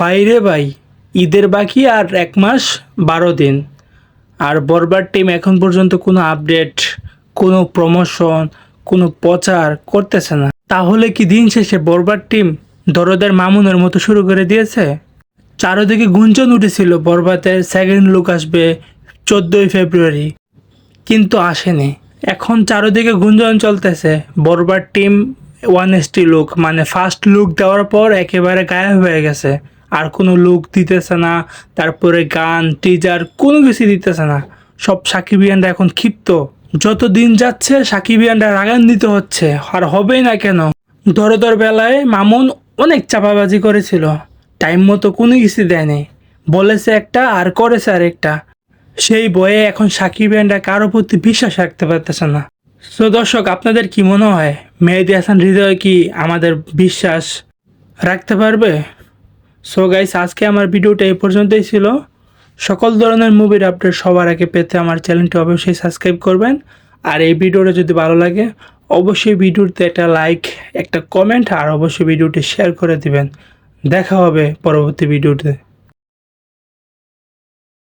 বাইরে ভাই, ঈদের বাকি আর ১ মাস ১২ দিন। আর বরবাদ টিম এখন পর্যন্ত কোনো আপডেট, কোনো প্রমোশন, কোনো প্রচার করতেছে না। তাহলে কি দিন শেষে বরবাদ টিম দরদের মামুনের মতো শুরু করে দিয়েছে? চারদিকে গুঞ্জন উঠেছিল বরবাদের সেকেন্ড লুক আসবে ১৪ই ফেব্রুয়ারি, কিন্তু আসেনি। এখন চারদিকে গুঞ্জন চলতেছে বরবাদ টিম 1ST লুক, মানে ফার্স্ট লুক দেওয়ার পর একেবারে গায়েব হয়ে গেছে। আর কোনো লুক দিতেছে না, তারপরে গান টিজার কোনো কিছু দিতেছে না। সব সাকিবিয়ানরা এখন ক্ষিপ্ত। যত দিন যাচ্ছে সাকিবিয়ানরা রাগান্বিত হচ্ছে, আর হবেই না কেন। দরদর বেলায় মামুন অনেক চাপাবাজি করেছিল, টাইম মতো কোনো কিছু দেয়নি, বলেছে একটা আর করেছে আরেকটা। সেই বয়ে এখন সাকিবিয়ানরা কারো প্রতি বিশ্বাস রাখতে পারতেছে না। সো দর্শক, আপনাদের কি মনে হয় মেহেদী হাসান হৃদয় কি আমাদের বিশ্বাস রাখতে পারবে? সো গাইস, আজকে আমার ভিডিওটা এই পর্যন্তই ছিল। সকল ধরনের মুভির আপডেট সবার আগে পেতে আমার চ্যানেলটি অবশ্যই সাবস্ক্রাইব করবেন। আর এই ভিডিওটা যদি ভালো লাগে অবশ্যই ভিডিওতে একটা লাইক, একটা কমেন্ট আর অবশ্যই ভিডিওটি শেয়ার করে দিবেন। দেখা হবে পরবর্তী ভিডিওতে।